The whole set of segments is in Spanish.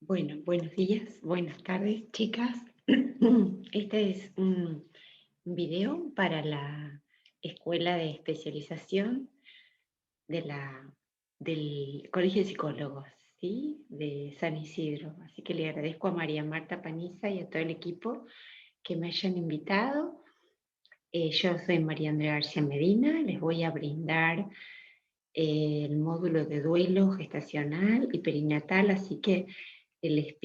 Bueno, buenos días, buenas tardes, chicas. Este es un video para la escuela de especialización de del Colegio de Psicólogos, ¿sí? De San Isidro. Así que le agradezco a María Marta Paniza y a todo el equipo que me hayan invitado. Yo soy María Andrea García Medina, les voy a brindar el módulo de duelo gestacional y perinatal, así que les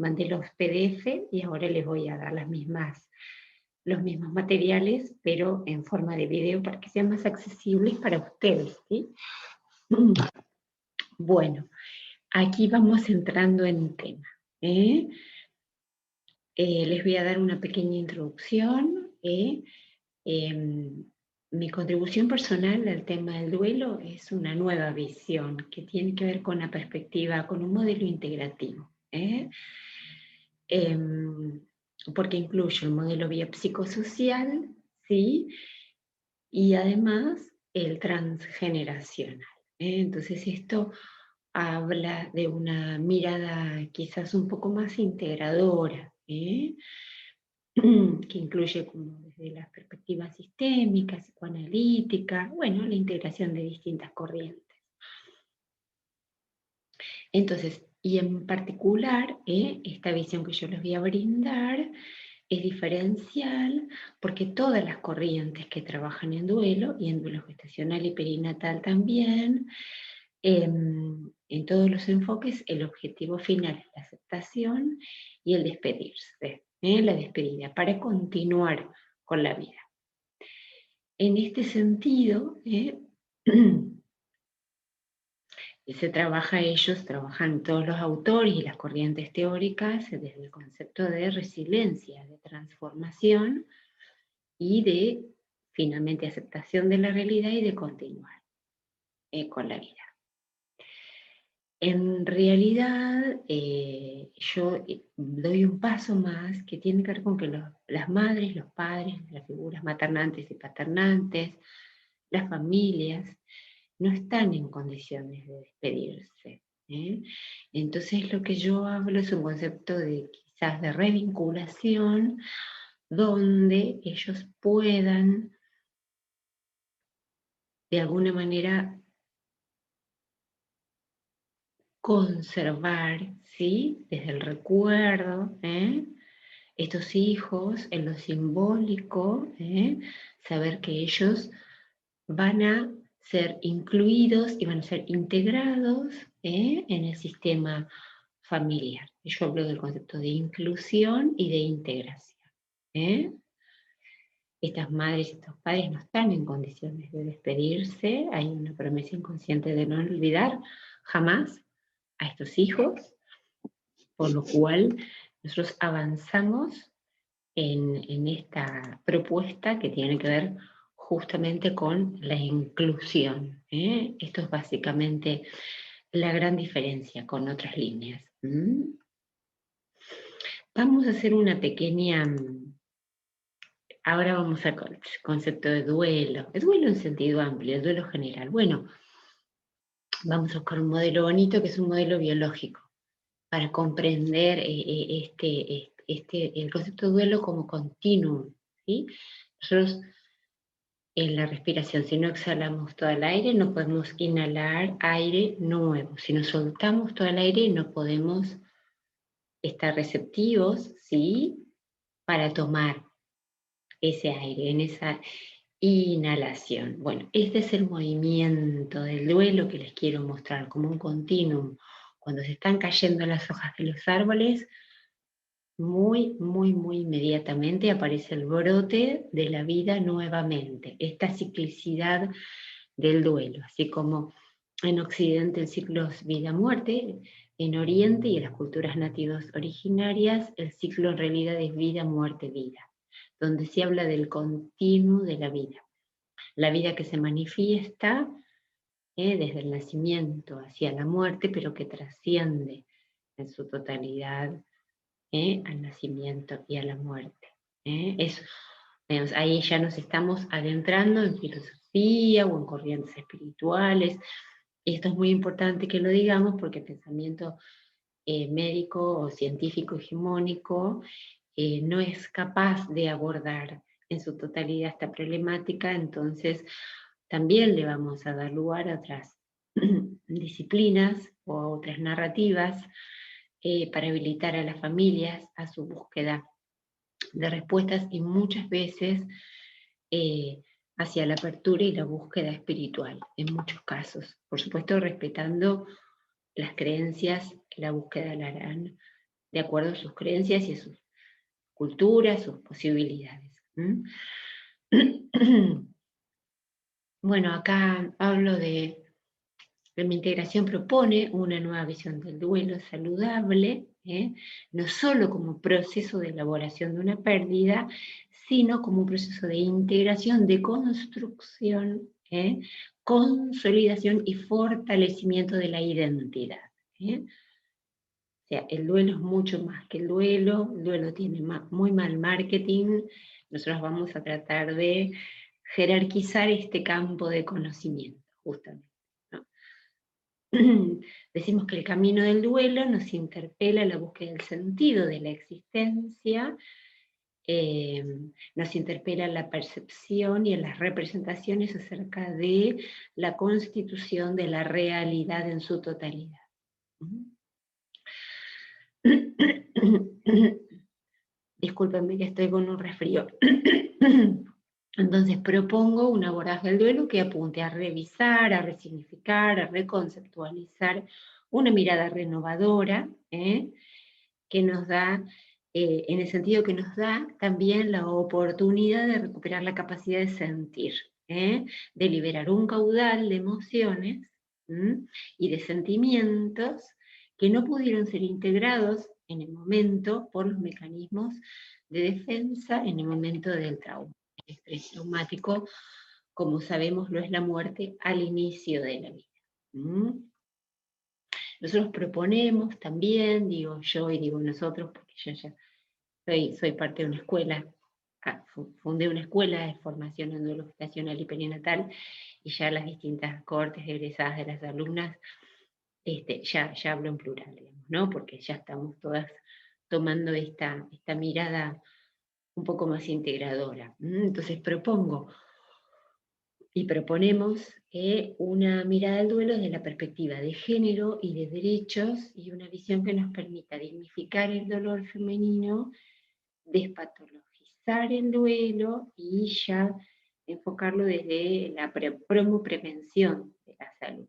mandé los PDF y ahora les voy a dar los mismos materiales, pero en forma de video para que sean más accesibles para ustedes, ¿sí? Bueno, aquí vamos entrando en tema. ¿eh? Les voy a dar una pequeña introducción. Mi contribución personal al tema del duelo es una nueva visión que tiene que ver con la perspectiva, con un modelo integrativo. Porque incluye el modelo biopsicosocial, ¿sí? Y además el transgeneracional. Entonces esto habla de una mirada quizás un poco más integradora, que incluye como desde las perspectivas sistémicas, psicoanalítica, bueno, la integración de distintas corrientes. Entonces, y en particular, esta visión que yo les voy a brindar es diferencial porque todas las corrientes que trabajan y en duelo gestacional y perinatal también, en todos los enfoques, el objetivo final es la aceptación y el despedirse, la despedida, para continuar con la vida. En este sentido, trabajan todos los autores y las corrientes teóricas desde el concepto de resiliencia, de transformación y de, finalmente, aceptación de la realidad y de continuar con la vida. En realidad, yo doy un paso más que tiene que ver con que las madres, los padres, las figuras maternantes y paternantes, las familias, no están en condiciones de despedirse. Entonces lo que yo hablo es un concepto de quizás de revinculación, donde ellos puedan de alguna manera conservar, ¿sí? Desde el recuerdo, estos hijos, en lo simbólico, saber que ellos van a ser incluidos y van a ser integrados en el sistema familiar. Yo hablo del concepto de inclusión y de integración. Estas madres y estos padres no están en condiciones de despedirse, hay una promesa inconsciente de no olvidar jamás a estos hijos, por lo cual nosotros avanzamos en esta propuesta que tiene que ver justamente con la inclusión. Esto es básicamente la gran diferencia con otras líneas. Vamos a hacer una pequeña... Ahora vamos al concepto de duelo. El duelo en sentido amplio, el duelo general. Bueno, vamos a buscar un modelo bonito que es un modelo biológico para comprender el concepto de duelo como continuum, ¿sí? Nosotros en la respiración, si no exhalamos todo el aire, no podemos inhalar aire nuevo. Si no soltamos todo el aire, no podemos estar receptivos, ¿sí? Para tomar ese aire, en esa inhalación. Bueno, este es el movimiento del duelo que les quiero mostrar como un continuum. Cuando se están cayendo las hojas de los árboles, muy inmediatamente aparece el brote de la vida nuevamente, esta ciclicidad del duelo, así como en Occidente el ciclo es vida-muerte, en Oriente y en las culturas nativas originarias el ciclo en realidad es vida-muerte-vida, donde se habla del continuo de la vida que se manifiesta desde el nacimiento hacia la muerte, pero que trasciende en su totalidad al nacimiento y a la muerte. Digamos, ahí ya nos estamos adentrando en filosofía o en corrientes espirituales. Y esto es muy importante que lo digamos porque el pensamiento médico o científico hegemónico no es capaz de abordar en su totalidad esta problemática, entonces también le vamos a dar lugar a otras disciplinas o a otras narrativas para habilitar a las familias a su búsqueda de respuestas y muchas veces hacia la apertura y la búsqueda espiritual, en muchos casos. Por supuesto, respetando las creencias, la búsqueda la harán de acuerdo a sus creencias y a sus culturas, sus posibilidades. Bueno, acá hablo de mi integración propone una nueva visión del duelo saludable, no solo como proceso de elaboración de una pérdida, sino como un proceso de integración, de construcción, consolidación y fortalecimiento de la identidad. O sea, el duelo es mucho más que el duelo tiene muy mal marketing, nosotros vamos a tratar de jerarquizar este campo de conocimiento, justamente. Decimos que el camino del duelo nos interpela la búsqueda del sentido de la existencia, nos interpela la percepción y en las representaciones acerca de la constitución de la realidad en su totalidad. Discúlpenme que estoy con un resfrío. Entonces propongo un abordaje del duelo que apunte a revisar, a resignificar, a reconceptualizar una mirada renovadora, que nos da, en el sentido que nos da también la oportunidad de recuperar la capacidad de sentir, de liberar un caudal de emociones y de sentimientos que no pudieron ser integrados en el momento por los mecanismos de defensa en el momento del trauma. El estrés traumático, como sabemos, lo es la muerte al inicio de la vida. Nosotros proponemos también, digo yo y digo nosotros, porque yo ya soy parte de una escuela, fundé una escuela de formación en duelo gestacional y perinatal, y ya las distintas cohortes egresadas de las alumnas, ya hablo en plural, digamos, ¿no? Porque ya estamos todas tomando esta mirada un poco más integradora. Entonces proponemos una mirada al duelo desde la perspectiva de género y de derechos y una visión que nos permita dignificar el dolor femenino, despatologizar el duelo y ya enfocarlo desde la prevención de la salud.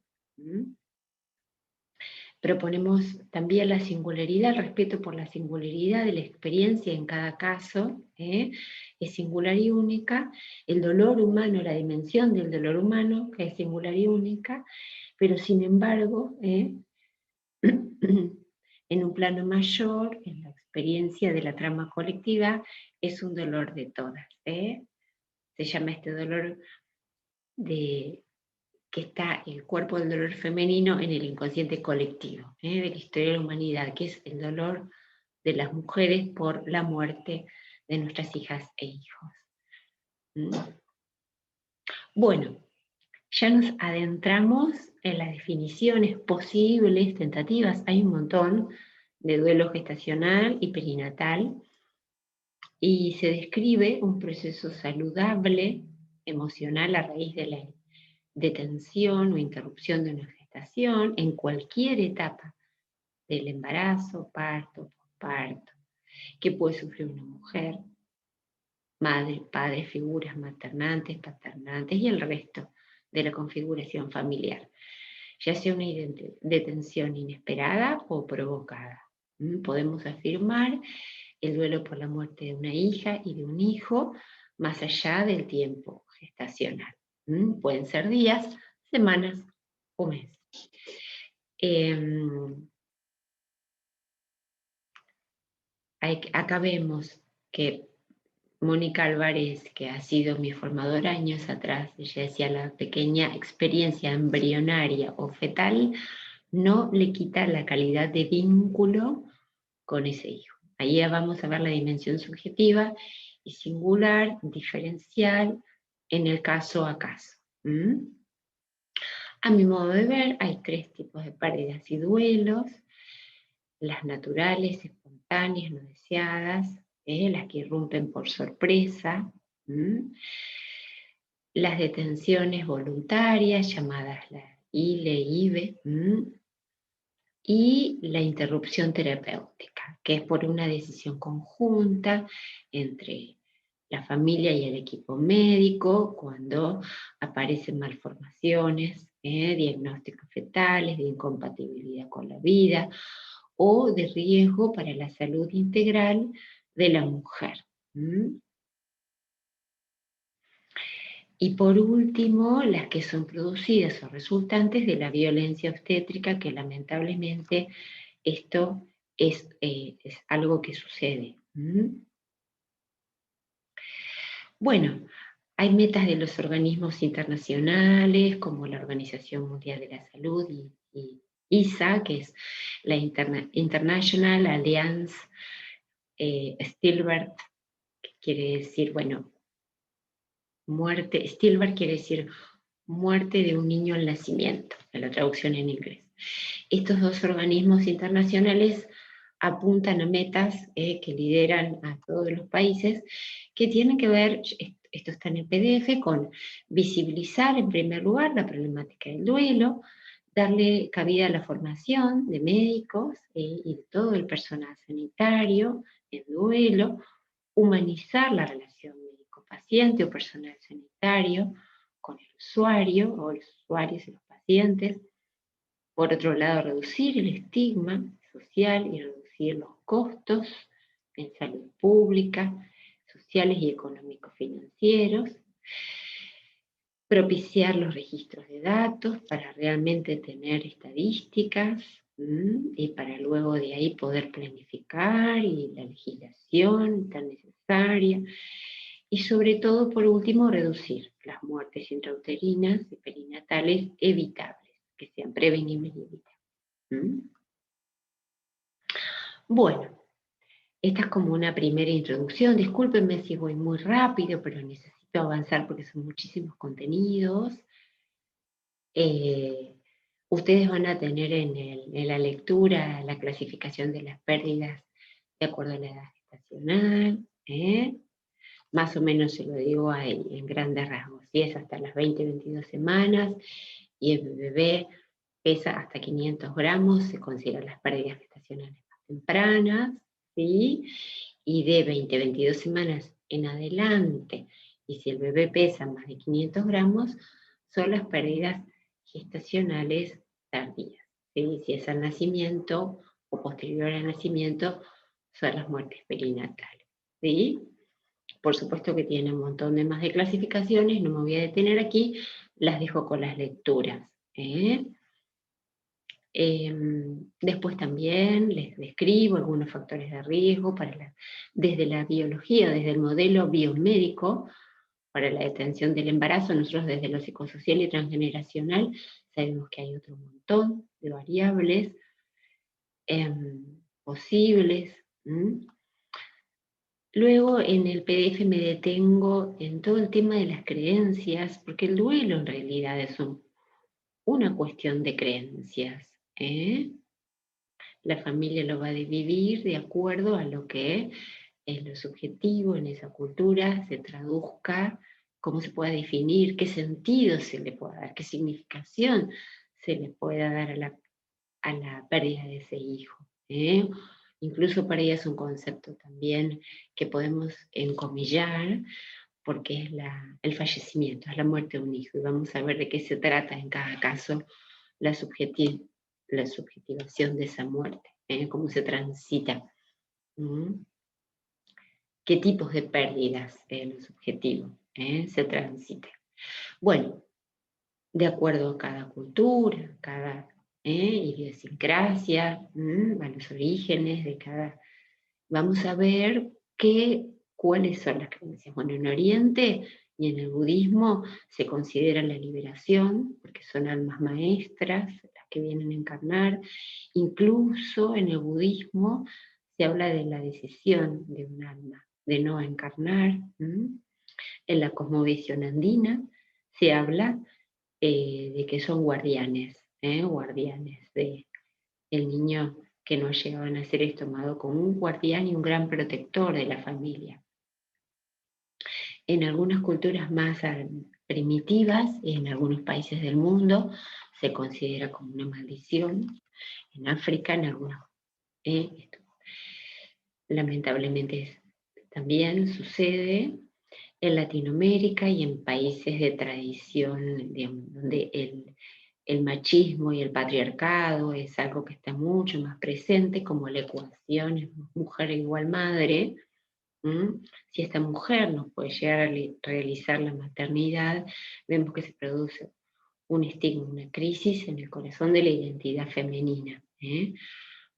Proponemos también la singularidad, el respeto por la singularidad de la experiencia en cada caso, es singular y única, el dolor humano, la dimensión del dolor humano, que es singular y única, pero sin embargo, en un plano mayor, en la experiencia de la trama colectiva, es un dolor de todas. Se llama este dolor que está el cuerpo del dolor femenino en el inconsciente colectivo, de la historia de la humanidad, que es el dolor de las mujeres por la muerte de nuestras hijas e hijos. Bueno, ya nos adentramos en las definiciones posibles, tentativas, hay un montón de duelo gestacional y perinatal, y se describe un proceso saludable, emocional a raíz de la detención o interrupción de una gestación en cualquier etapa del embarazo, parto, posparto, que puede sufrir una mujer, madre, padre, figuras maternantes, paternantes y el resto de la configuración familiar, ya sea una detención inesperada o provocada. Podemos afirmar el duelo por la muerte de una hija y de un hijo más allá del tiempo gestacional. Pueden ser días, semanas o meses. Acá vemos que Mónica Álvarez, que ha sido mi formadora años atrás, ella decía, la pequeña experiencia embrionaria o fetal no le quita la calidad de vínculo con ese hijo. Ahí ya vamos a ver la dimensión subjetiva y singular, diferencial, en el caso a caso. A mi modo de ver, hay 3 tipos de pérdidas y duelos. las naturales, espontáneas, no deseadas, las que irrumpen por sorpresa, las detenciones voluntarias, llamadas la ILE, IVE, y la interrupción terapéutica, que es por una decisión conjunta entre la familia y el equipo médico cuando aparecen malformaciones, diagnósticos fetales de incompatibilidad con la vida o de riesgo para la salud integral de la mujer. Y por último, las que son producidas o resultantes de la violencia obstétrica, que lamentablemente esto es algo que sucede. Bueno, hay metas de los organismos internacionales, como la Organización Mundial de la Salud y ISA, que es la International Alliance Stillbirth, que quiere decir, bueno, muerte, stillbirth quiere decir muerte de un niño al nacimiento, en la traducción en inglés. Estos dos organismos internacionales apuntan a metas que lideran a todos los países que tienen que ver, esto está en el PDF, con visibilizar en primer lugar la problemática del duelo, darle cabida a la formación de médicos y de todo el personal sanitario en duelo, humanizar la relación médico-paciente o personal sanitario con el usuario o los usuarios y los pacientes. Por otro lado, reducir el estigma social y reducir los costos en salud pública, sociales y económicos financieros. Propiciar los registros de datos para realmente tener estadísticas y para luego de ahí poder planificar y la legislación tan necesaria. Y sobre todo, por último, reducir las muertes intrauterinas y perinatales evitables, que sean prevenibles y evitables. Bueno, esta es como una primera introducción. Discúlpenme si voy muy rápido, pero necesito avanzar porque son muchísimos contenidos. Ustedes van a tener en la lectura la clasificación de las pérdidas de acuerdo a la edad gestacional. Más o menos se lo digo ahí, en grandes rasgos. Si es hasta las 20-22 semanas y el bebé pesa hasta 500 gramos, se consideran las pérdidas gestacionales más tempranas, ¿sí? Y de 20-22 semanas en adelante, y si el bebé pesa más de 500 gramos, son las pérdidas gestacionales tardías, ¿sí? Si es al nacimiento o posterior al nacimiento, son las muertes perinatales, ¿sí? Por supuesto que tiene un montón de más de clasificaciones, no me voy a detener aquí, las dejo con las lecturas. Después también les describo algunos factores de riesgo desde la biología, desde el modelo biomédico para la detención del embarazo. Nosotros desde lo psicosocial y transgeneracional sabemos que hay otro montón de variables posibles. Luego en el PDF me detengo en todo el tema de las creencias, porque el duelo en realidad es una cuestión de creencias. La familia lo va a vivir de acuerdo a lo que es lo subjetivo en esa cultura, se traduzca, cómo se pueda definir, qué sentido se le pueda dar, qué significación se le pueda dar a la pérdida de ese hijo. Incluso para ella es un concepto también que podemos encomillar, porque es el fallecimiento, es la muerte de un hijo, y vamos a ver de qué se trata en cada caso la subjetivación de esa muerte, cómo se transita, qué tipos de pérdidas lo subjetivo se transita. Bueno, de acuerdo a cada cultura, cada idiosincrasia, a los orígenes de cada... Vamos a ver cuáles son las creencias. Bueno, en Oriente y en el budismo se considera la liberación, porque son almas maestras las que vienen a encarnar. Incluso en el budismo se habla de la decisión de un alma, de no encarnar. En la cosmovisión andina se habla de que son guardianes del niño que no llegaban a ser tomado como un guardián y un gran protector de la familia. En algunas culturas más primitivas, en algunos países del mundo, se considera como una maldición. En África, en algunos, lamentablemente también sucede. En Latinoamérica y en países de tradición, digamos, donde el machismo y el patriarcado es algo que está mucho más presente, como la ecuación es mujer igual madre. Si esta mujer no puede llegar a realizar la maternidad, vemos que se produce un estigma, una crisis en el corazón de la identidad femenina,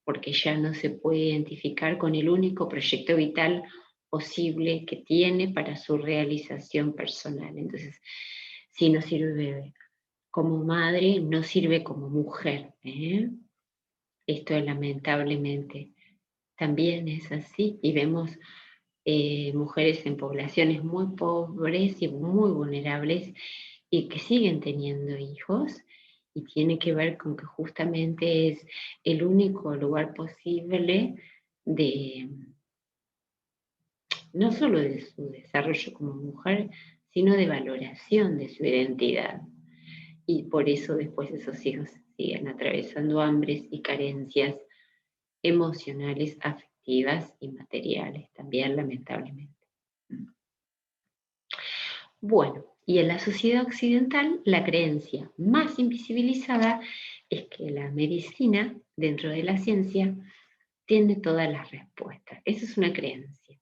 porque ya no se puede identificar con el único proyecto vital posible que tiene para su realización personal. Entonces, si no sirve como madre, no sirve como mujer. Esto lamentablemente también es así, y vemos mujeres en poblaciones muy pobres y muy vulnerables y que siguen teniendo hijos, y tiene que ver con que justamente es el único lugar posible de, no solo de su desarrollo como mujer, sino de valoración de su identidad. Y por eso después esos hijos siguen atravesando hambres y carencias emocionales, afectivas y materiales, también lamentablemente. Bueno, y en la sociedad occidental, la creencia más invisibilizada es que la medicina, dentro de la ciencia, tiene todas las respuestas. Esa es una creencia,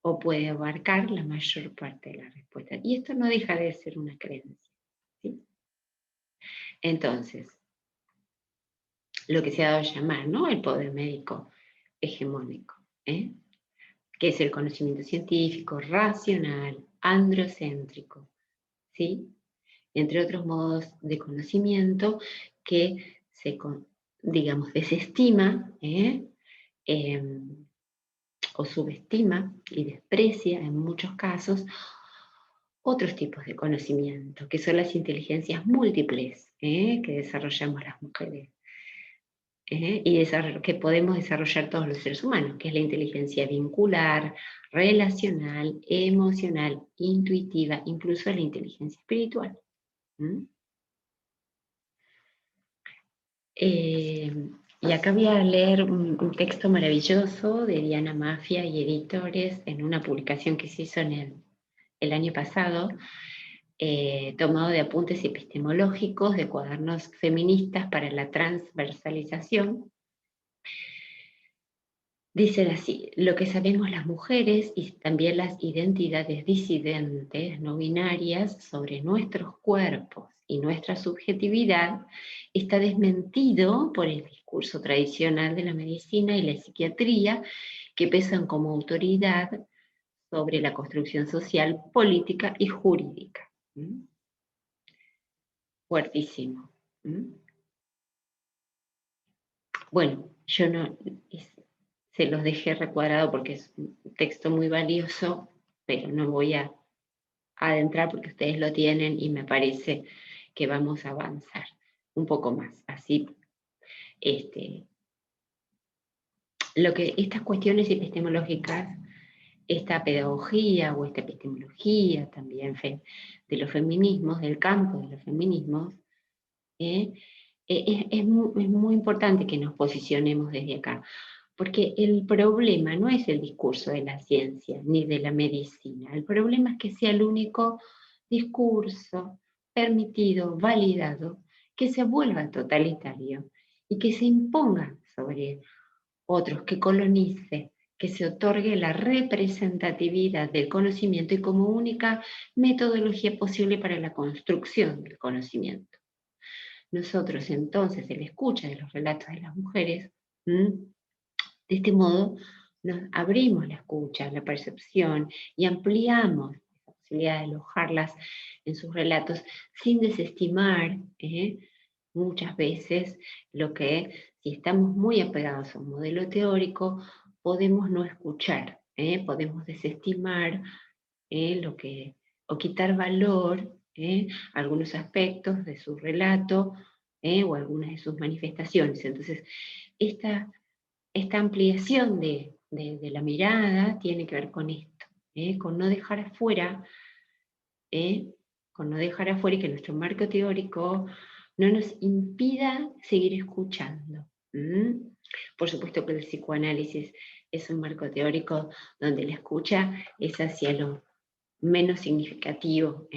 o puede abarcar la mayor parte de las respuestas. Y esto no deja de ser una creencia, ¿sí? Entonces, lo que se ha dado a llamar, ¿no?, el poder médico hegemónico, que es el conocimiento científico, racional, androcéntrico, ¿sí?, entre otros modos de conocimiento que se, digamos, desestima o subestima y desprecia en muchos casos otros tipos de conocimiento, que son las inteligencias múltiples que desarrollamos las mujeres. Y que podemos desarrollar todos los seres humanos, que es la inteligencia vincular, relacional, emocional, intuitiva, incluso la inteligencia espiritual. Y acá voy a leer un texto maravilloso de Diana Mafia y editores en una publicación que se hizo en el año pasado, tomado de apuntes epistemológicos de cuadernos feministas para la transversalización. Dicen así: lo que sabemos las mujeres y también las identidades disidentes, no binarias, sobre nuestros cuerpos y nuestra subjetividad está desmentido por el discurso tradicional de la medicina y la psiquiatría, que pesan como autoridad sobre la construcción social, política y jurídica. Fuertísimo. Bueno, yo no... se los dejé recuadrado porque es un texto muy valioso, pero no voy a adentrar porque ustedes lo tienen y me parece que vamos a avanzar un poco más. Así, estas cuestiones epistemológicas, esta pedagogía o esta epistemología también de los feminismos, del campo de los feminismos, es muy importante que nos posicionemos desde acá. Porque el problema no es el discurso de la ciencia ni de la medicina. El problema es que sea el único discurso permitido, validado, que se vuelva totalitario y que se imponga sobre otros, que colonice, que se otorgue la representatividad del conocimiento y como única metodología posible para la construcción del conocimiento. Nosotros entonces, en la escucha de los relatos de las mujeres, de este modo, nos abrimos la escucha, la percepción y ampliamos la posibilidad de alojarlas en sus relatos sin desestimar muchas veces lo que, si estamos muy apegados a un modelo teórico, podemos no escuchar, podemos desestimar o quitar valor a algunos aspectos de su relato o algunas de sus manifestaciones. Entonces, esta ampliación de la mirada tiene que ver con esto, con no dejar afuera, con no dejar afuera y que nuestro marco teórico no nos impida seguir escuchando. Por supuesto que el psicoanálisis es un marco teórico donde la escucha es hacia lo menos significativo.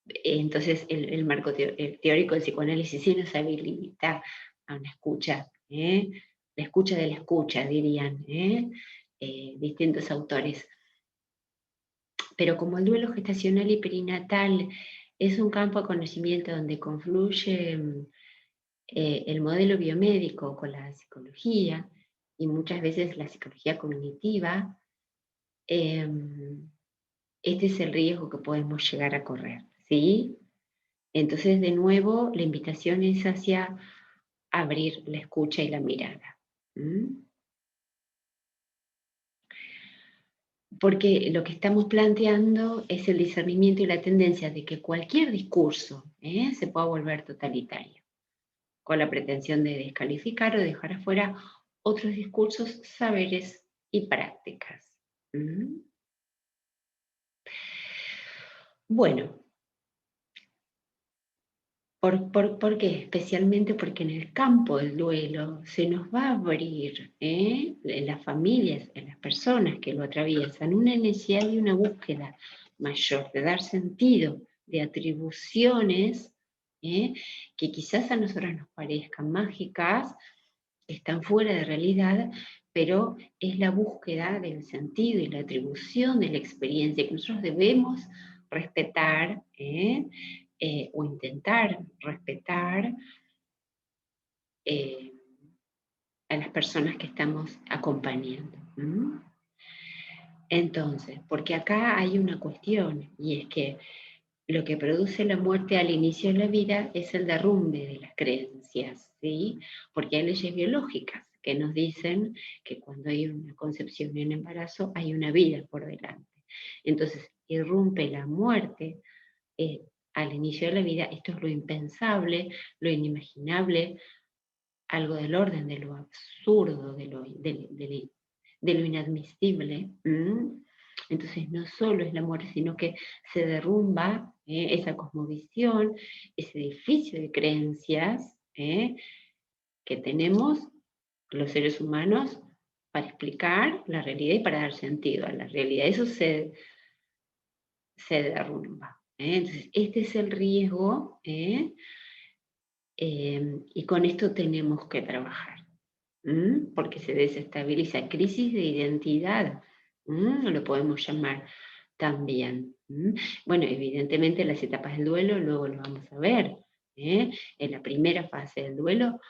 Entonces el marco teórico del psicoanálisis sí nos habilita a una escucha, la escucha de la escucha, dirían distintos autores. Pero como el duelo gestacional y perinatal es un campo de conocimiento donde confluye el modelo biomédico con la psicología, y muchas veces la psicología cognitiva, este es el riesgo que podemos llegar a correr, ¿sí? Entonces, de nuevo, la invitación es hacia abrir la escucha y la mirada. Porque lo que estamos planteando es el discernimiento y la tendencia de que cualquier discurso se pueda volver totalitario, con la pretensión de descalificar o dejar afuera otros discursos, saberes y prácticas. Bueno, ¿por qué? Especialmente porque en el campo del duelo se nos va a abrir en las familias, en las personas que lo atraviesan, una necesidad y una búsqueda mayor de dar sentido, de atribuciones que quizás a nosotros nos parezcan mágicas, están fuera de realidad, pero es la búsqueda del sentido y la atribución de la experiencia que nosotros debemos respetar o intentar respetar a las personas que estamos acompañando. Entonces, porque acá hay una cuestión, y es que lo que produce la muerte al inicio de la vida es el derrumbe de las creencias, ¿sí? Porque hay leyes biológicas que nos dicen que cuando hay una concepción y un embarazo hay una vida por delante. Entonces, irrumpe la muerte al inicio de la vida. Esto es lo impensable, lo inimaginable, algo del orden de lo absurdo, de lo inadmisible. Entonces no solo es la muerte, sino que se derrumba esa cosmovisión, ese edificio de creencias que tenemos los seres humanos para explicar la realidad y para dar sentido a la realidad. Eso se derrumba. Entonces, este es el riesgo y con esto tenemos que trabajar. Porque se desestabiliza, crisis de identidad, lo podemos llamar también. Bueno, evidentemente las etapas del duelo luego lo vamos a ver. En la primera fase del duelo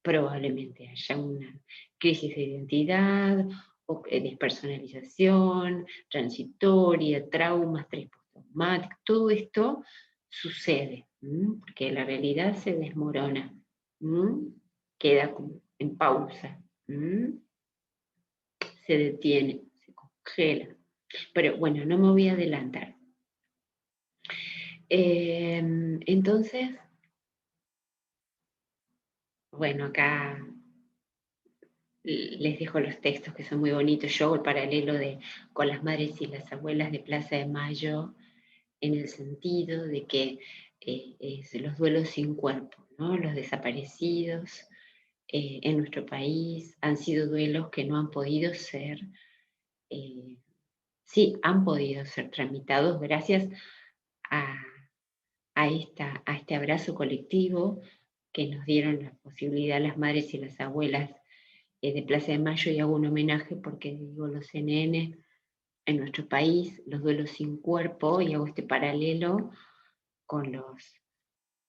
probablemente haya una crisis de identidad, o despersonalización, transitoria, trauma, estrés postraumático, todo esto sucede, porque la realidad se desmorona, queda como en pausa, se detiene, se congela. Pero bueno, no me voy a adelantar. Entonces, bueno, acá les dejo los textos que son muy bonitos. Yo hago el paralelo con las madres y las abuelas de Plaza de Mayo, en el sentido de que es los duelos sin cuerpo, ¿no? Los desaparecidos en nuestro país han sido duelos que no han podido ser, sí, han podido ser tramitados gracias a, a este abrazo colectivo que nos dieron la posibilidad las madres y las abuelas de Plaza de Mayo, y hago un homenaje porque digo los CNN en nuestro país, los duelos sin cuerpo, y hago este paralelo con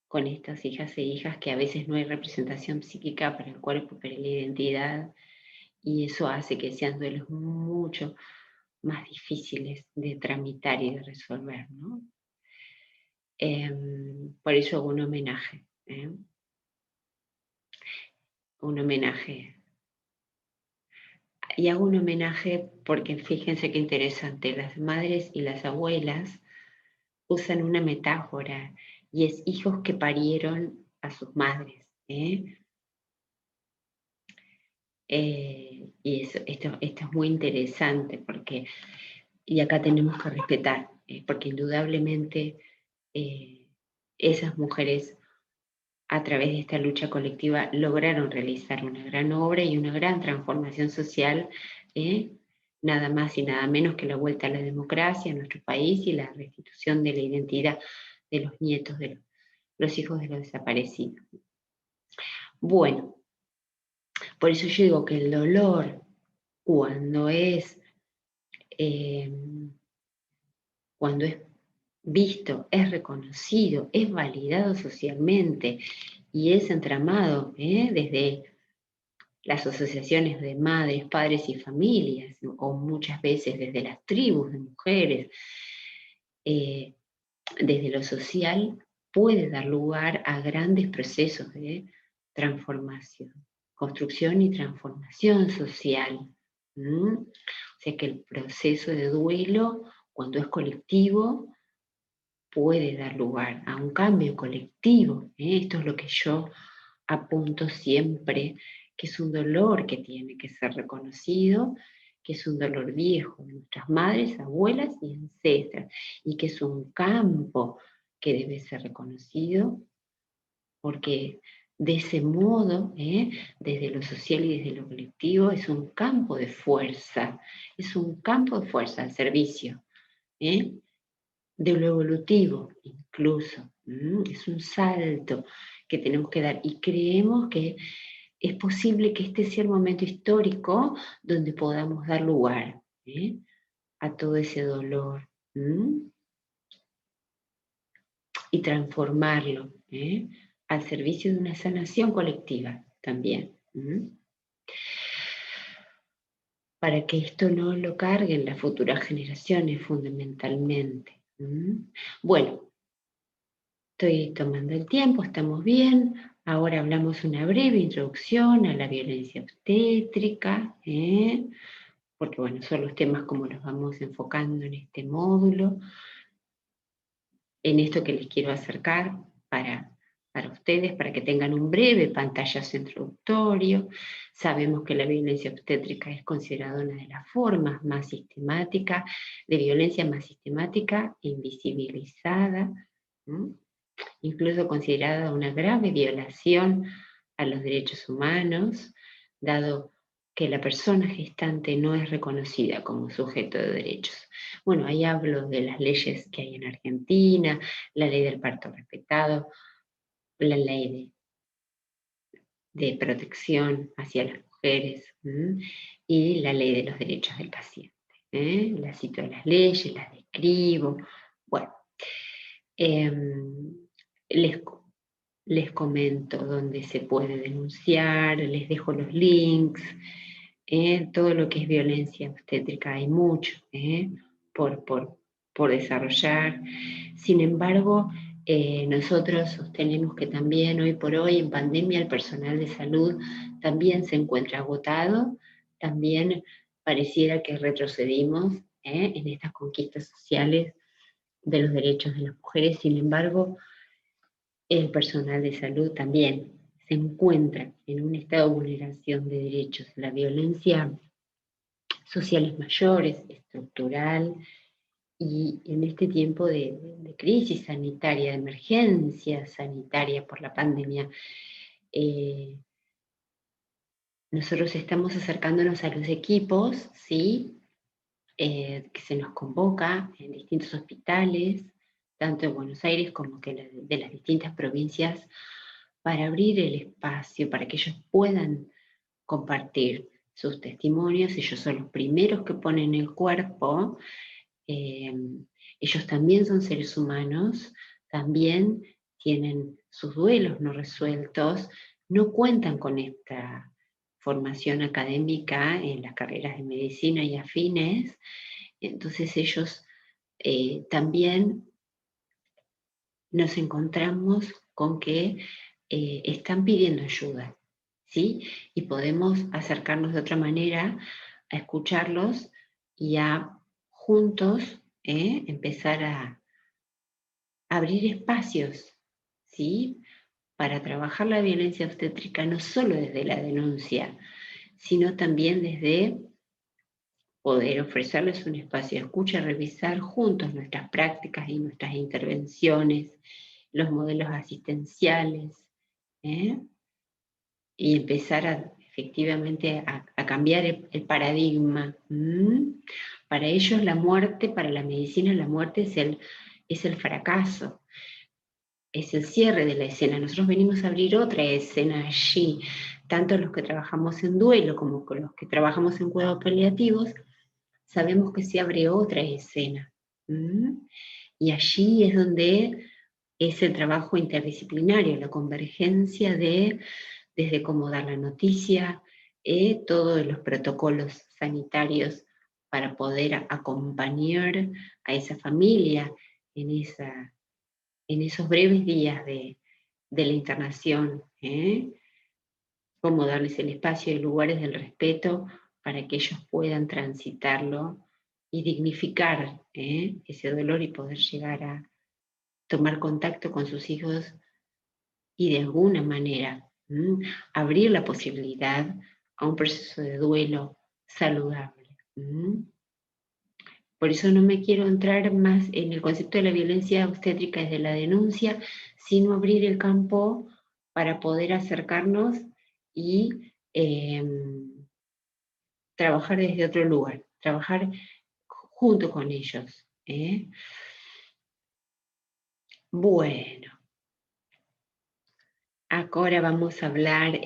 con estas hijas e hijas que a veces no hay representación psíquica para el cuerpo, para la identidad, y eso hace que sean duelos mucho más difíciles de tramitar y de resolver, ¿no? Por eso hago un homenaje, un homenaje. Y hago un homenaje porque fíjense qué interesante, las madres y las abuelas usan una metáfora y es hijos que parieron a sus madres. Y esto es muy interesante porque, y acá tenemos que respetar, porque indudablemente esas mujeres a través de esta lucha colectiva lograron realizar una gran obra y una gran transformación social, nada más y nada menos que la vuelta a la democracia en nuestro país y la restitución de la identidad de los nietos de los hijos de los desaparecidos. Bueno, por eso yo digo que el dolor, cuando es, eh, cuando es visto, es reconocido, es validado socialmente y es entramado desde las asociaciones de madres, padres y familias, o muchas veces desde las tribus de mujeres, eh, desde lo social, puede dar lugar a grandes procesos de transformación, construcción y transformación social. O sea que el proceso de duelo, cuando es colectivo, puede dar lugar a un cambio colectivo. Esto es lo que yo apunto siempre, que es un dolor que tiene que ser reconocido, que es un dolor viejo de nuestras madres, abuelas y ancestras, y que es un campo que debe ser reconocido, porque de ese modo, desde lo social y desde lo colectivo, es un campo de fuerza, es un campo de fuerza al servicio. De lo evolutivo incluso. Es un salto que tenemos que dar y creemos que es posible que este sea el momento histórico donde podamos dar lugar a todo ese dolor y transformarlo al servicio de una sanación colectiva también. Para que esto no lo carguen las futuras generaciones fundamentalmente. Bueno, estoy tomando el tiempo, estamos bien. Ahora hablamos una breve introducción a la violencia obstétrica, porque bueno, son los temas como los vamos enfocando en este módulo, en esto que les quiero acercar para ustedes, para que tengan un breve pantallazo introductorio. Sabemos que la violencia obstétrica es considerada una de las formas más sistemáticas, de violencia más sistemática e invisibilizada. Incluso considerada una grave violación a los derechos humanos, dado que la persona gestante no es reconocida como sujeto de derechos. Bueno, ahí hablo de las leyes que hay en Argentina, la ley del parto respetado, la ley de protección hacia las mujeres y la ley de los derechos del paciente. Las cito de las leyes, las describo. Bueno, les les comento dónde se puede denunciar, les dejo los links, todo lo que es violencia obstétrica, hay mucho por, por, por desarrollar. Sin embargo, nosotros sostenemos que también hoy por hoy en pandemia el personal de salud también se encuentra agotado, también pareciera que retrocedimos en estas conquistas sociales de los derechos de las mujeres. Sin embargo, el personal de salud también se encuentra en un estado de vulneración de derechos. La violencia social es mayor, es estructural, y en este tiempo de crisis sanitaria, de emergencia sanitaria por la pandemia, nosotros estamos acercándonos a los equipos, ¿sí? Que se nos convoca en distintos hospitales, tanto en Buenos Aires como que de las distintas provincias, para abrir el espacio, para que ellos puedan compartir sus testimonios. Ellos son los primeros que ponen el cuerpo, ellos también son seres humanos, también tienen sus duelos no resueltos, no cuentan con esta formación académica en las carreras de medicina y afines, entonces ellos también nos encontramos con que están pidiendo ayuda, ¿sí? Y podemos acercarnos de otra manera a escucharlos y a juntos empezar a abrir espacios, ¿sí? Para trabajar la violencia obstétrica no solo desde la denuncia, sino también desde poder ofrecerles un espacio de escucha, revisar juntos nuestras prácticas y nuestras intervenciones, los modelos asistenciales, ¿eh? Y empezar efectivamente a cambiar el paradigma. Para ellos la muerte, para la medicina la muerte es el fracaso, es el cierre de la escena. Nosotros venimos a abrir otra escena allí, tanto los que trabajamos en duelo como con los que trabajamos en cuidados paliativos, sabemos que se abre otra escena. Y allí es donde es el trabajo interdisciplinario, la convergencia desde cómo dar la noticia, todos los protocolos sanitarios para poder acompañar a esa familia en, en esos breves días de la internación, cómo darles el espacio y lugares del respeto para que ellos puedan transitarlo y dignificar ese dolor y poder llegar a tomar contacto con sus hijos y de alguna manera abrir la posibilidad a un proceso de duelo saludable. Por eso no me quiero entrar más en el concepto de la violencia obstétrica desde la denuncia, sino abrir el campo para poder acercarnos y trabajar desde otro lugar, trabajar junto con ellos. Bueno, ahora vamos a hablar,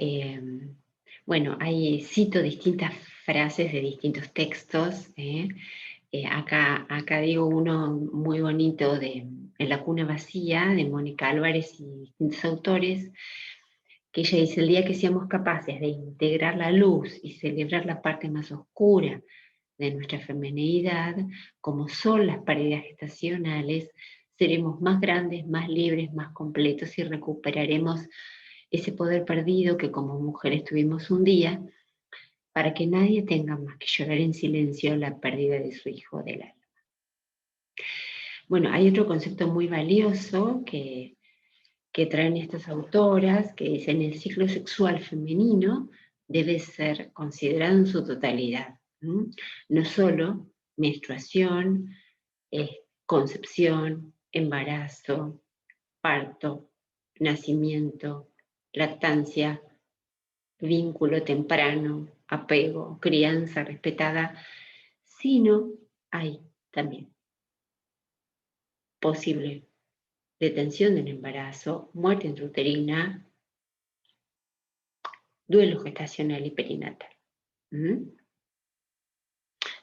bueno, cito distintas frases de distintos textos. Acá digo uno muy bonito En la cuna vacía, de Mónica Álvarez y distintos autores, que ella dice: el día que seamos capaces de integrar la luz y celebrar la parte más oscura de nuestra femineidad, como son las paredes gestacionales, seremos más grandes, más libres, más completos y recuperaremos ese poder perdido que como mujeres tuvimos un día, para que nadie tenga más que llorar en silencio la pérdida de su hijo del alma. Bueno, hay otro concepto muy valioso que traen estas autoras, que dicen: el ciclo sexual femenino debe ser considerado en su totalidad, no solo menstruación, concepción, embarazo, parto, nacimiento, lactancia, vínculo temprano, apego, crianza respetada, sino hay también posible detención del embarazo, muerte intrauterina, duelo gestacional y perinatal.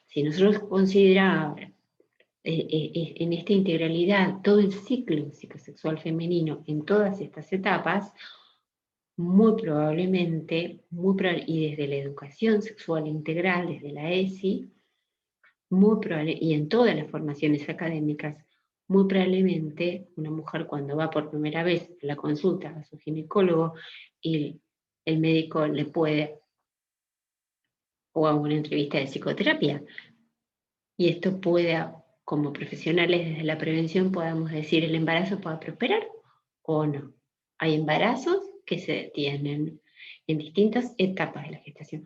Si nosotros consideramos en esta integralidad todo el ciclo psicosexual femenino en todas estas etapas, muy probablemente, y desde la educación sexual integral, desde la ESI, y en todas las formaciones académicas, muy probablemente una mujer cuando va por primera vez a la consulta a su ginecólogo y el médico le puede, o a una entrevista de psicoterapia, y esto pueda, como profesionales desde la prevención, podamos decir: el embarazo puede prosperar o no. Hay embarazos que se detienen en distintas etapas de la gestación.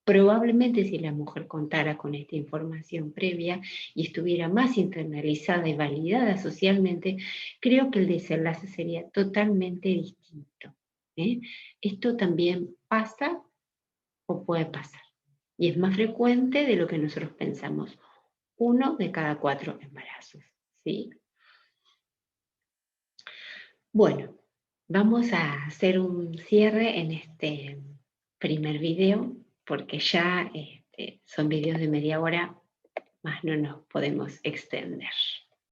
Probablemente si la mujer contara con esta información previa y estuviera más internalizada y validada socialmente, creo que el desenlace sería totalmente distinto. Esto también pasa o puede pasar. Y es más frecuente de lo que nosotros pensamos. 1 de cada 4 embarazos, ¿sí? Bueno, vamos a hacer un cierre en este primer video, porque ya son videos de media hora, más no nos podemos extender.